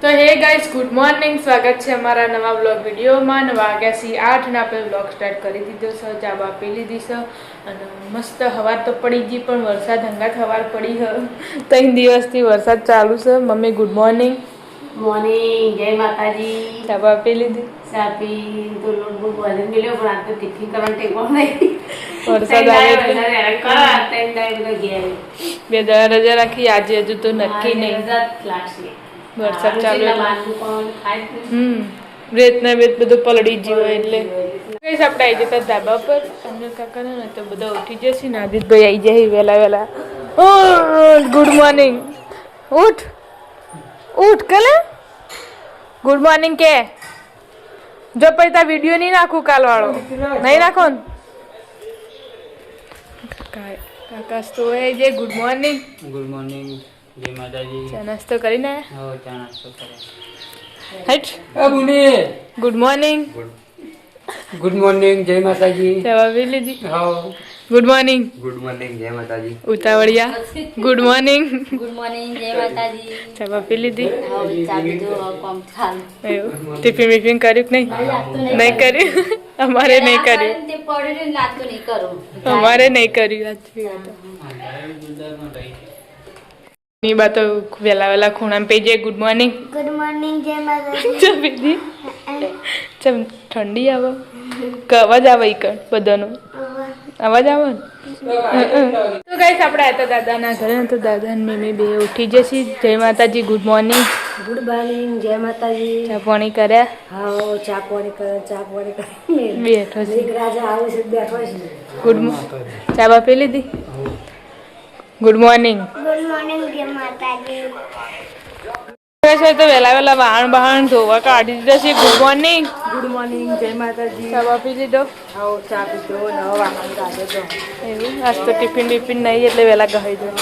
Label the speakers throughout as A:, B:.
A: તો હે guys good morning, સ્વાગત છે અમારા નવા વ્લોગ વિડીયોમાં. વાગ્યા સી 8 ને આપણે વ્લોગ સ્ટાર્ટ કરી દીધો છે. ચા બા પી લીધી છે અને મસ્ત હવાર તો પડી ગઈ, પણ વરસાદ હંગાત હવાર પડી હ. 3 દિવસથી વરસાદ ચાલુ છે. Mummy good morning.
B: મોર્નિંગ, જય માતાજી.
A: ચા બા પી લીધી?
B: ચા પી તો લોટ બહુ વજન મળ્યો, પણ આ તો ટિફિન કરવાનું ટેકો નહીં.
A: વરસાદ આવે
B: બે
A: દાડા રજા રાખી, આજે હજુ તો નક્કી નહીં. વરસાદ ચાલુ રેત ને વેત બધું પલળી ગયું હોય એટલે આપણે આવી જતા ધાબા પર. અમને કાકા ને તો બધા ઉઠી જશે ને આદિતભાઈ આવી જાય વહેલા વહેલા. Good morning. ઉઠ ઉઠ કલે ગુડ મોર્નિંગ કે જો પૈસા વિડીયો નહીં નાખું કાલ વાળો નહીં નાખો ને. કાકા તો જે ગુડ મોર્નિંગ.
C: ગુડ મોર્નિંગ, જય માતાજી.
A: ચા નાસ્તો કરીને
C: હો ચા નાસ્તો કરે.
A: હટ
C: અબુને
A: ગુડ મોર્નિંગ.
C: ગુડ મોર્નિંગ, જય માતાજી.
A: ચા પી લીધી?
C: હો
A: ગુડ મોર્નિંગ.
C: ગુડ મોર્નિંગ, જય માતાજી.
A: ઉતાવળિયા ગુડ મોર્નિંગ.
B: ગુડ મોર્નિંગ, જય માતાજી.
A: ચા પી લીધી?
B: ચા પીધું, કોમ ચાલ.
A: ટિફિન વિફિન કર્યું કે નહીં? નહીં કર્યું. અમારે નહીં કર્યું.
B: તે પડ્યું લાગતું નહીં કરું.
A: અમારે નહીં કર્યું. ની બા તો વેલા વેલા ખૂણામાં પી જાય. Good morning.
D: ગુડ મોર્નિંગ, જય માતાજી.
A: ચા પીધી? ચમ ઠંડી આવે કે અવાજ આવે ઈ કર બધાનો અવાજ આવે ને? તો ગાઈસ આપણે આ તો દાદાના ઘરે તો દાદા ને મમ્મી બે ઉઠી જશે. જય માતાજી. Good morning.
B: ગુડ મોર્નિંગ, જય માતાજી.
A: ચા પાણી કર્યા?
B: હા, ચા પાણી કરે,
A: બેઠો છે.
B: રાજા આવે છે, બેઠો છે.
A: ગુડ ચા બા પી લીધી? Good morning.
D: ગુડ મોર્નિંગ, જય માતાજી.
A: તો વેલા વેલા વાહણ બહાણ ધોવા કાઢી દીધા છે. Good morning.
B: ગુડ મોર્નિંગ, જય માતાજી.
A: ચા બા પી લીધો?
B: હા, ચા પીધો, નવા વાહન કાઢ્યો તો.
A: એવું આજ તો ટિફિન ટિફિન નહીં એટલે વેલા ગહાઈ જાય.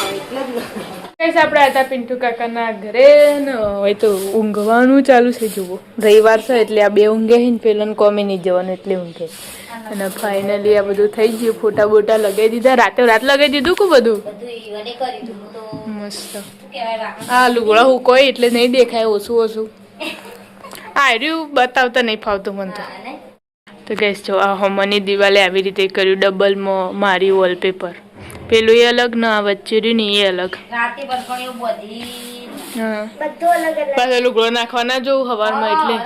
A: આપણે હતા પિન્ટુ કાકાના ઘરે ને હવે તો ઊંઘવાનું ચાલુ છે. જુઓ રવિવાર છે એટલે આ બે ઊંઘે ને પેલો કોમી નહીં જવાનું એટલે ઊંઘે. અને ફાઇનલી આ બધું થઈ ગયું. ફોટા બોટા લગાવી દીધા. રાતે રાત લગાવી દીધું કે બધું મસ્ત. હા લુગડા હું કોઈ એટલે નહીં દેખાય, ઓછું ઓછું આ રહ્યું બતાવતા નહીં ફાવતું મને તો ગેસ જો આ હોમની દિવાલે આવી રીતે કર્યું. ડબલમાં મારી વોલપેપર પેલું એ અલગ ને આ વચ્ચે રહ્યું ને એ અલગ. હા પાછા લુગડો નાખવાના જોઉં હવારમાં એટલે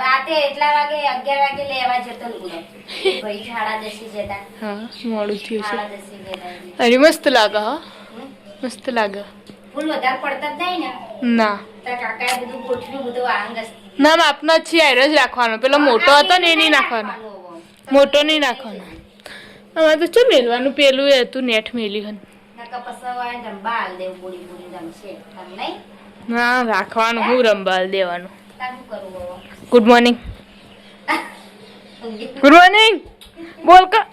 A: હા મોડું થયું છે. અરે મસ્ત લાગે. હા મસ્ત લાગે. ના ના માપના જ છે. આયરો જ રાખવાનો. પેલો મોટો હતો ને એ નહીં નાખવાનો. મોટો નહીં નાખવાનો. અમારે તો શું મેલવાનું પેલું એ હતું નેટ મેલી હન. ના રાખવાનું હું રંબાલ દેવાનું. Good morning. ગુડ મોર્નિંગ બોલ કા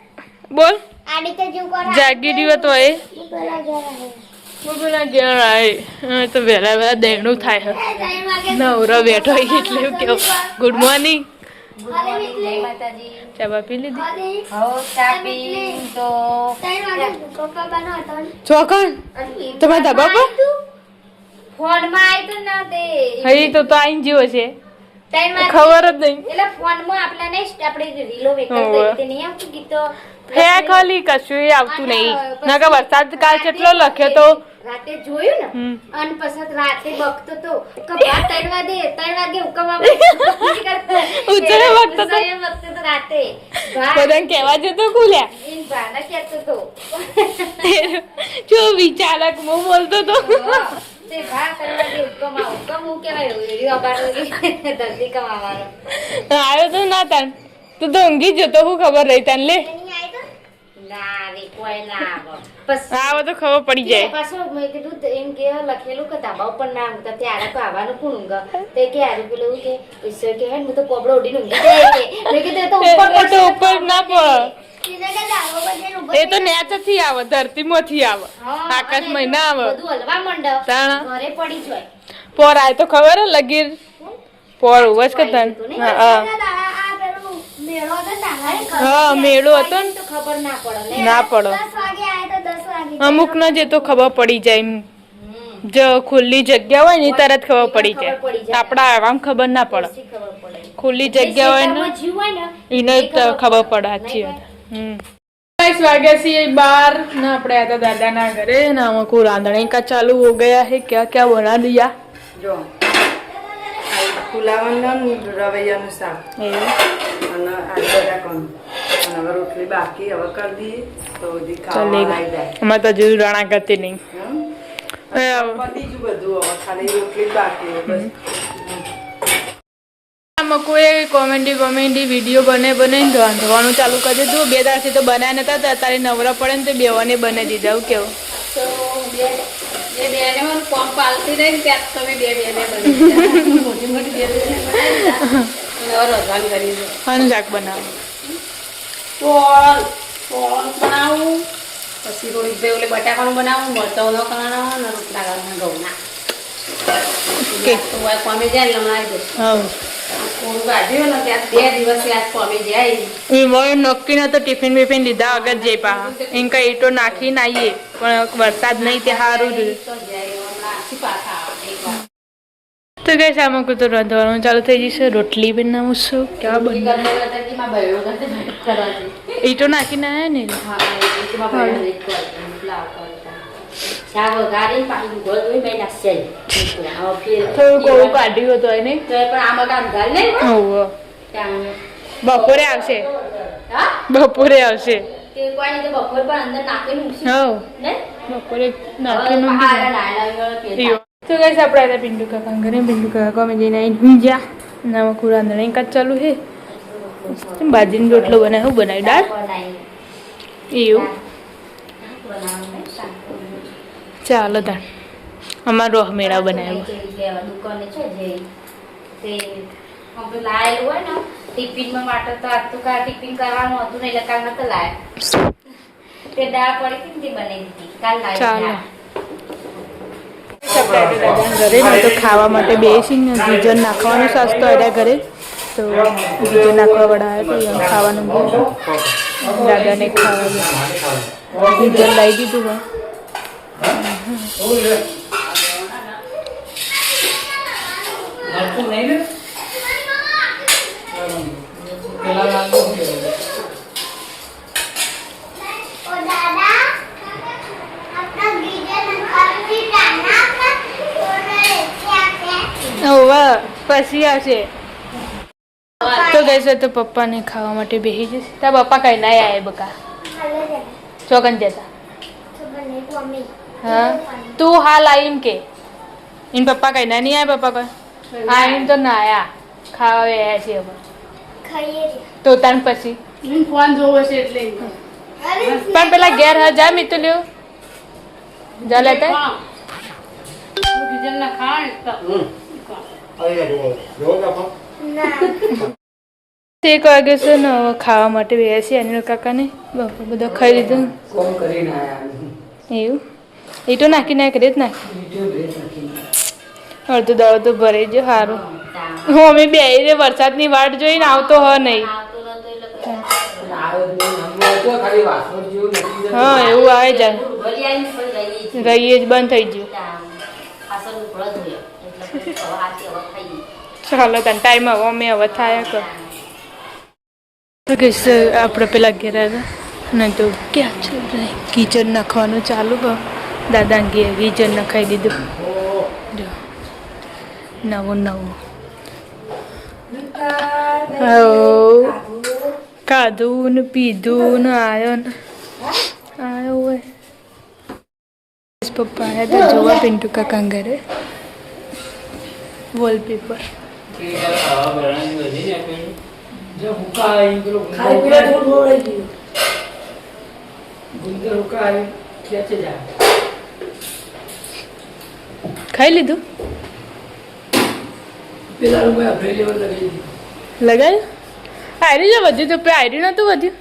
A: બોલ. જાગી રહ્યો તો એ તો વહેલા વહેલા દેણું થાય. નવરો બેઠો એટલે કેવું ગુડ મોર્નિંગ. ચા બા પી લીધી? ચોકન તમારા ધાબા પર હઈ તો આઈ જેવો છે ખબર જ નહીં. હે ખાલી કશું આવતું નહીં. ના કે વરસાદ કાલ કેટલો લખ્યો તો
D: રાતે જોયું ને અને પછી રાતે બકતો તો કપા 3 વાગે ઉકમા
A: ઉચરે વખત તો
D: રાતે
A: બધાને કહેવા જતો ખુલ્યા
D: ઈન ભાના કહેતો તો
A: જો વિચારક મો બોલતો તો
D: તે ભા કરવા દે ઉકમ હું કહેવાય રેડિયો અબારો દર્દી કમાવાનો
A: આવ્યો તો ના તાન તું તો ઊંઘી જતો હું ખબર રહી તને લે
D: ના રે કોઈ ના
A: આવો તો ખબર પડી જાય.
D: પાછો મેં કીધું એમ કે લખેલું કે ધાબા ઉપર ના ઊંઘતા ત્યારે તો આવવાનું કોણ ઊંઘ તે કે આરું પેલું કે ઈશ્વર કે હું તો કોબડો ઉડીને ઊંઘી જાય કે મેં કીધું તો
A: ઉપર ના પડે. એ તો નેચથી આવે, ધરતીમાંથી આવે, આકાશમાં ના આવે.
D: બધું હલવા મંડપ ઘરે પડી જાય
A: પોર આય તો ખબર હે લગીર પોર ઉવજ કરતા. હા હા મેળો હતો ને
D: ખબર ના પડે
A: ના પડે. અમુક ન જે તો ખબર પડી જાય. જો ખુલ્લી જગ્યા હોય ને ઈ તરત ખબર પડી
D: ખબર પડી
A: જાય
D: જાય.
A: આપડા આવામ ખબર ના પડે
D: પછી ખબર પડે.
A: ખુલ્લી જગ્યા હોય ને
D: શેતામાં જીવ હોય ને
A: એને
D: એ
A: ખબર પડે સાચી વાત गाइस वागया से 12 ना अपने आया था दादा ना घरे ना हमको रांधने का चालू हो गया है क्या क्या बना दिया
B: જો ફુલાવાનું રવૈયાનું શાક અને આલુ બટાકાનું અને હવે રોટલી બાકી હવે કરી દઈએ તો હજી ખાવા
A: चलेगा
B: આવી જાય
A: हमें तो जरूर राणा करते नहीं
B: પતી જ બધું હવે ખાલી રોટલી જ બાકી છે બસ
A: મકોએ કોમેડી વિડીયો બને રાંધવાનું ચાલુ કરી દીધું 2 દાડથી તો બનાયા નતા તો અત્યારે નવરા પડે ને તો બેવાને બનાવી દીધા એવું કેવું
B: તો બે બેને મને કોમ પાલતી રહી ને ત્યાં તમે બે બેને બની મોટી મોટી બે બેને બનાવી દીધા અને હવે રઝાન કરી દો
A: અને શાક બનાવો
B: ફોન બનાવું પછી રોહિત ભાઈ ઓલે બટાકાનું બનાવું મરચાંનો બનાવું અને રોટલા કરવાના ઘઉંના
A: કે
B: તો આ કોમે જાય એટલે હમણાં આવી જશે
A: હા
B: થોડું કાઢ્યું ને ત્યાં 2 દિવસ આજ કોમે જાય
A: એ નક્કી નતો ટિફિન બિફિન લીધા વગર જઈ પા એમ કઈ ઈટો નાખીને આવીએ પણ વરસાદ નહીં તે સારું રહ્યું
B: તો જાય હમણાં આછી પાછા આવે એકવાર
A: તો કઈ સામું તો રાંધવાનું ચાલુ થઈ જશે રોટલી બનાવું છું ક્યાં બને ઈટો નાખીને આવ્યા ને થોડું કોળું કાઢ્યું હતું એને બપોરે આવશે બપોરે આવશે બપોરે નાખીને તો ગઈશ આપણે પિંડુ કાકા ઘરે પિંડુ કાકા અમે જઈને આવી જ્યાં નામાં કુરા રાંધણી કાચ ચાલુ છે બાજરીનો રોટલો બનાવ્યો બનાવી દાળ એવું ચાલો તાર અમારો મેળા બનાવ્યો
D: ટિફિનમાં માટે તો આજ તો ટિફિન કરવાનું હતું ને એટલે કાલ નતો લાયા તે દાળ પડી હતી ને તે બનાવી દીધી કાલ
A: ચાલો
D: લાવી
A: ઘરે ને તો ખાવા માટે બેસીને ગીજર નાખવાનું સસ્તો હતા ઘરે તો ગીજર નાખવા વાળા આવ્યા તો ખાવાનું દાદાને ખાવા ગીજર લાવી દીધું પછી આવશે તો ગઈશ તો પપ્પાને ખાવા માટે બેસી જશે તારા પપ્પા કઈ ના આવે બકા ચોકન જતા હા તું હાલ આવીને કે એને પપ્પા કઈ ના નહીં આવે પપ્પા કોઈ આવીને તો ના આયા ખાવા આવ્યા છે હવે તો તાન પછી
B: ફોન જોવો છે એટલે
A: પણ પેલા ઘેર હા જા મિતુ લ્યો જા લેતા
B: કિચન ના ખાણ
A: એક વાગે છે ને હવે ખાવા માટે બેસી અનિલ કાકાને બાપા બધા ખાઈ લીધું
C: કોમ કરીને આયા
A: એવું એ તો નાખી નાખી રેત નાખી અડધો દાડો તો ભરાઈ ગયો સારું હું અમે બે વરસાદની વાટ જોઈને આવતો હ નહીં હા એવું આવે જાય રહીએ જ બંધ થઈ ગયું ચાલો તને ટાઈમ હવે અમે હવે થાય કર આપણે પેલા ઘેર આવ્યા ને તો ક્યાં છે કિચન નાખવાનું ચાલુ કર દાદા કિચન નખાઈ દીધું જો નવું ખાધું ને પીધું ને આવ્યો હોય પપ્પા આવ્યા તો જોવા પિન્ટુ કાકા ઘરે વોલપેપર ખાઈ લીધું લગાવ્યું આયરી જો વધ્યું તો આયરી નતું વધ્યું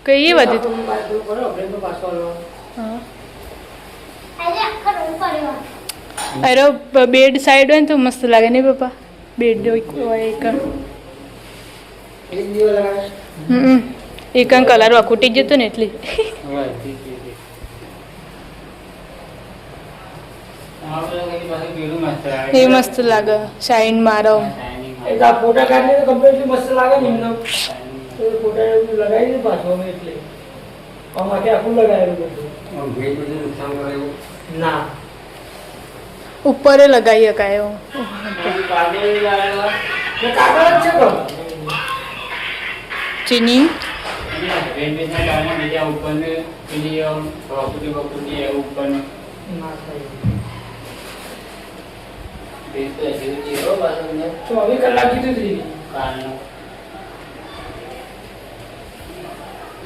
A: કઈ વધ્યું હતું હા અરે બેડ સાઈડ હોય ને તો મસ્ત લાગે નહીં પપ્પા બેડ એક કલર વખૂટી જતો ને એટલી એ મસ્ત લાગે શાઇન મારો
C: એ તો આ ફોટા કાઢીને તો કમ્પ્લીટલી મસ્ત લાગે ને એમને તો એ ફોટા લગાવી દે પાછો અમે એટલે આમાં આખું લગાવેલું બધું ના
A: ઉપર લગાવી શકાય એવું
C: કાગળ જ છે તો
A: ચીની
C: ના થાય 24 કલાક કીધું હતી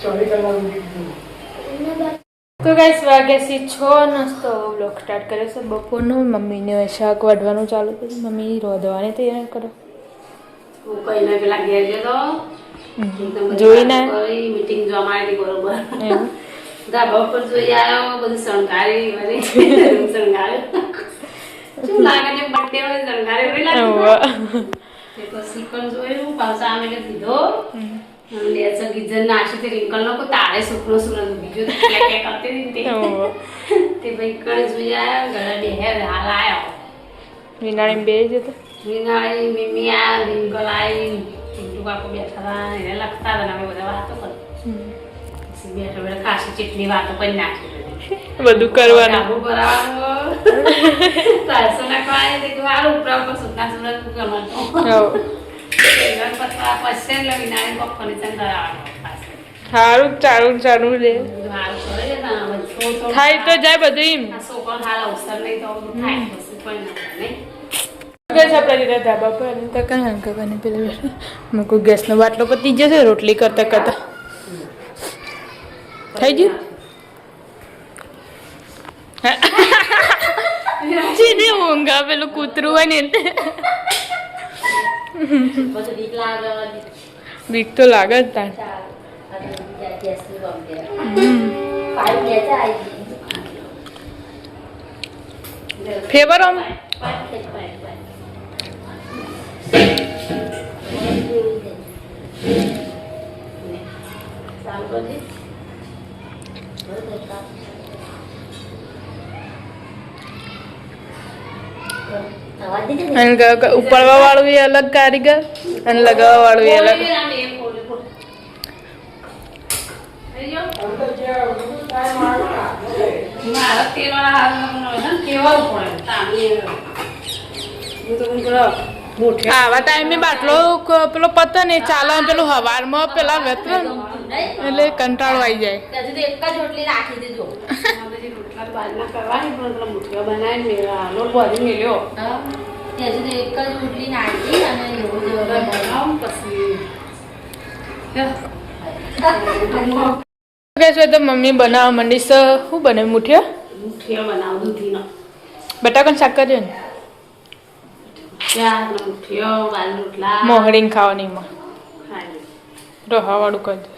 C: 24 કલાક કીધું
A: તો ગાઈસ વાગ્યા છે 6 નાસ્તો બ્લોગ સ્ટાર્ટ કરે છે બપોરનો મમ્મીને શાક વાઢવાનું ચાલુ કર્યું મમ્મી રોધવાની તૈયારી કરો
B: કઈને પેલા ઘેર ગયો
A: જોઈને
B: મીટિંગ જોવા આવી બરોબર
A: એવું
B: ધાબા ઉપર જોઈ આવ્યો બધું શણગારી વળી શણગાર્યું શું લાગે છે બર્થડે માં શણગારે એવી લાગે તે પછી પણ જોયું પાછા આમે દીધો લે છે ગીજર નાખી તે રિંકલ નો કો તાળે સુકનો સુરન બીજો કે કરતી દીધી તે ભાઈ કણ જોઈ આવ્યો ગળા બે હે હાલ આવ્યો
A: વિનાળી બે જતો
B: વિનાળી મિમી આ રિંકલ આવી ચિંટુ કાકો બેઠા એને લખતા હતા અમે બધા વાતો કરી બેઠા બેઠા ખાસી ચેટલી વાતો કરી નાખી
A: બધું કરવાનું
B: આબુ કરાવવાનું તાસો નાખવાય તે વાળ ઉપર ઉપર સુતા સુરત ગમતો
A: હો
B: એના પત્તા પછે લવિનાને બપોરે ચંદરાવાનો પાસે
A: સારું ચાલુ ચાલુ રે
B: હાલ કરે ના બધું
A: થાય તો જાય બધું એમ
B: આ સોકણ હાલ અવસર નહીં તો થાય પછી કોઈ ના નહીં
A: ગેસ આપણે દીધા ધાબા પર અને તો કઈ હલકા કરીને પેલા મૂકો ગેસનો બાટલો પતી જશે રોટલી કરતા કરતા થઈ ગયું સીધી ઊંઘા પેલું કૂતરું હોય ને
D: બધું બીક લાગે
A: બીક તો લાગે જ તાર ફેવર આમ ઉપાડવા વાળું એ અલગ કારીગર અને લગાવવા વાળું એ અલગ આવા ટાઈમે બાટલો પેલો પતો ને ચાલે પેલું હવારમાં પેલા વેતરે એટલે કંટાળો આવી જાય
D: હજુ તો એક જ રોટલી રાખી દીધો
B: કરવાની પણ મુઠ્ઠીઓ બનાવીને લોટ ભરી મેલ્યો
D: હજુ તો એક જ રોટલી નાખી અને એવું જેવું
B: બનાવું પછી
A: તો મમ્મી બનાવવા માંડી છે શું બને મુઠ્ઠીઓ
B: મુઠ્ઠીઓ બનાવું દૂધીનો
A: બટાકાનું શાક કર્યું ને
B: ચાર મુઠ્ઠીઓ વાલ રોટલા
A: મોહરીને ખાવાની માં
B: ખાઈ
A: રહા વાળું કરી દે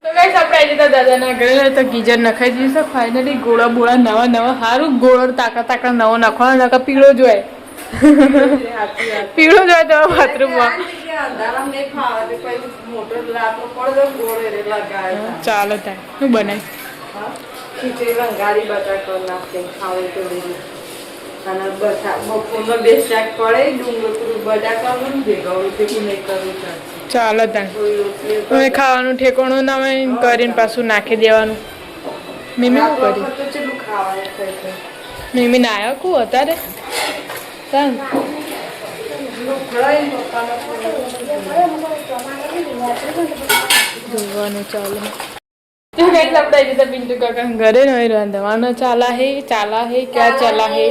A: તો ગાઈસ આપણે આવી જતા દાદાના ઘરે તો ગીઝર નખાઈ દીધું છે ફાઇનલી ગોળા બોળા નવા નવા સારું ગોળો તાકા નવો નાખવાનો નાકા પીળો જોઈએ પીળો જોઈએ તો બાથરૂમમાં ચાલો થાય શું બનાવી
E: રંગારી બટાકા નાખે ખાવે તો અને બપોરનો બે શાક પડે ડુંગળી બટાકાનું ભેગાવું તે નહીં કરવું
A: ચાલો તાન હવે ખાવાનું ઠેકોણું ના હોય કરીને પાછું નાખી દેવાનું મીમી શું કર્યું
E: તો ચેટલું ખાવાનું
A: મીમી ના આવ્યા કુ અત્યારે તાન જોવાનું ચાલે तो गाइस આપણે આવી જતા પિન્ટુ કાકા ઘરે નહીં રાંધવાનો ચાલા હે क्या चला है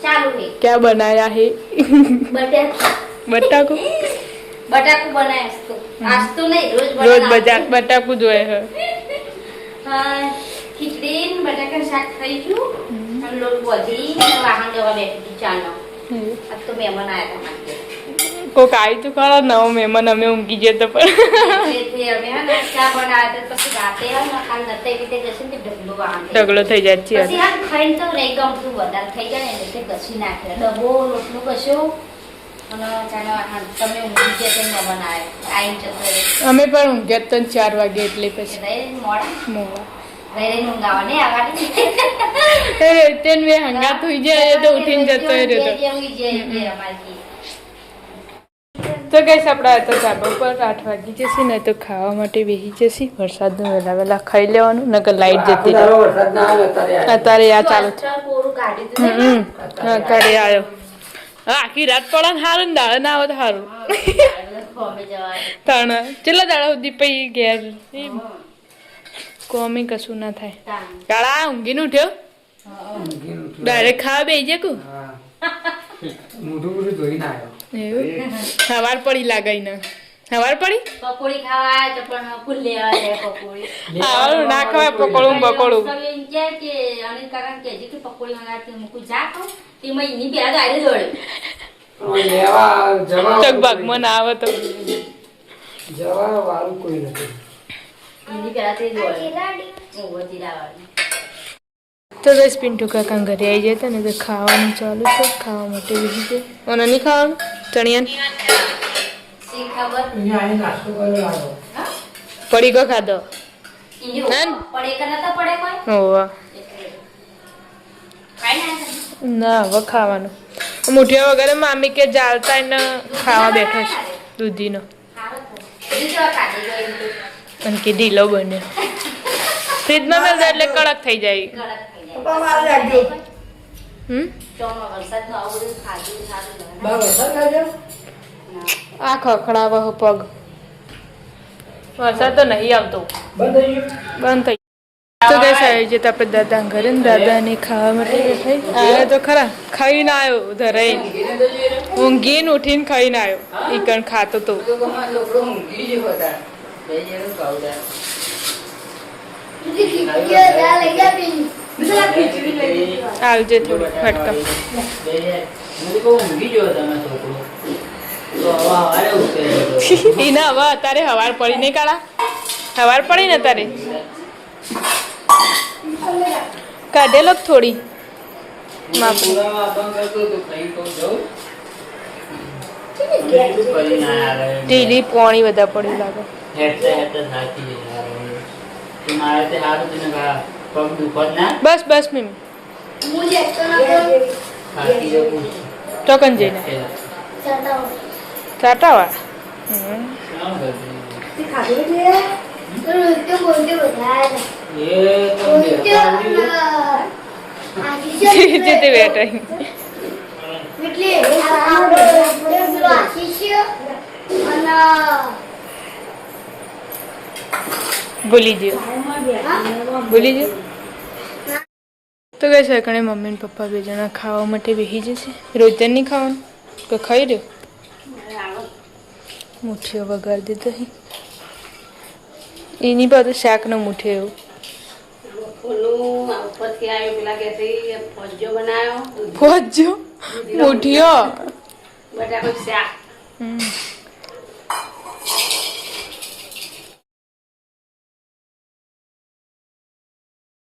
D: ચાલુ હે
A: क्या बनाया है બટાકુ
D: બટાકુ બનાય તો આજ તો નહીં
A: રોજ બટાકુ જોઈએ હે
D: ખીચડી બટાકા શાક થઈ ગયું અને લોટ વધી વાહન જવા બેઠી ચાલો આ તો મહેમાન આવ્યા હતા
A: કોક આવી તું ખરા નવો મહેમાન અમે ઊંઘી જતો પણ
D: ચા બનાવ્યા પછી રાતે ખાલી નતા રીતે જશે ને ઢગલો વાહન
A: ઢગલો થઈ જાય છે
D: પછી આ ખાઈને તો નહીં ગમતું વધારે થઈ જાય ને એટલે ઘસી નાખે ડબ્બો રોટલું કશું અને ચાલો તમે ઊંઘી ગયા તો મહેમાન આવે આવીને જતો
A: અમે પણ ઊંઘ્યા તો 4 વાગે એટલે પછી
D: મોડા
A: મોડા
D: રહી ઊંઘ આવે ને આવાની
A: તેન વે હંગા થઈ જાય તો ઉઠીને જતો રહ્યો તો
D: ઊંઘી જાય એટલે અમારી
A: તો ગઈશ આપણે તો ધાબા પર 8 વાગી જશે ને તો ખાવા માટે બેસી જશે વરસાદનું વહેલા વહેલા ખાઈ લેવાનું નકર લાઈટ જતી રહે
C: વરસાદ ના આવે
A: અત્યારે આ ચાલુ છે
D: કોરું કાઢી દીધું
A: અત્યારે આવ્યો આખી રાત પડે ને સારું ને દાડે ના આવે તો સારું
D: ફોમે જવા
A: ત્રણ ચેટલા દાડા સુધી પછી ઘેર કોમી કશું ના થાય કાળા ઊંઘીને ઉઠ્યો ડાયરેક્ટ ખાવા બેસી જાય કુ
C: મોઢું મોઢું ધોઈને આવ્યો
A: એવું સવાર પડી લાગાઈ ને સવાર પડી
D: પકોડી ખાવા તો પણ ફૂલ લેવા જાય પકોડી
A: સારું ના ખવાય પકોડું બકોડું
D: એમ કે અનિલ કાકા કહેજે કે પકોડી મંગાવતી મૂકું જા કહું તેમાં એની પેલા ગાડી દોડે
C: લેવા જવા
A: ચક ભાગમાં ના આવે તો
C: જવા વાળું કોઈ નથી
D: એની પેલા તે દોડે ઓવો જીરાવાળી
A: તો દસ પિન્ટુ કાકા ઘરે આવી જતા ને તો ખાવાનું ચાલુ છે ખાવા માટે બીજું છે અને નહીં ખાવાનું ચણિયા
D: શી ખબર
C: અહીંયા અહીં નાસ્તો કર્યો લાવો
A: પડી ગયો ખાધો
D: એની
A: નાન?
D: પડે કે નતા પડે કોઈ
A: હોવા
D: ખાઈ ના
A: ના હવે ખાવાનું મુઠિયા વગેરે મામી કે જાળતા એને ખાવા બેઠો છે દૂધીનો
D: બીજો કાઢી ગયો એમ તો
A: અને કે ઢીલો બન્યો ફ્રીજમાં મેળ દે એટલે કડક થઈ જાય
D: કડક થઈ જાય
C: મારે રાખજો
D: ચોમાં વરસાદનું આવું બધું ખાધું સારું
C: બા વરસાદ લાગ્યો
A: આ ખખડાવે હો પગ વરસાદ તો નહીં આવતો
C: બંધ થઈ ગયું
A: બંધ થઈ તો ગઈ આવી જતા આપણે દાદા ઘરે ને દાદાને ખાવા માટે બેઠા આવ્યા તો ખરા ખાઈને આવ્યો ધરાઈ ઊંઘીને ઉઠીને ખાઈને આવ્યો ઈ કણ ખાતો તો આવજે થોડું ફટકા ઈના હવે અત્યારે હવાર પડી નહીં કાળા હવાર પડી ને તારે કાઢેલો થોડી ઢીલી પોણી બધા પડી લાગે બસ બસ મમ્મી ચોકન જઈને ચાટાવા જે તે બેઠા ભૂલી ગયો તો ગઈ છે કણે મમ્મી ને પપ્પા બે જણા ખાવા માટે બેસી જશે રોજ નહીં ખાવાનું તો ખાઈ રહ્યો મુઠ્ઠીઓ વગાડી દીધો એની બધું શાકનો મુઠ્ઠી એવું
B: ઉપરથી આવ્યો પેલા કે ફોજો બનાવ્યો
A: પહોંચ્યો મુઠ્ઠીઓ
B: બટાકો શાક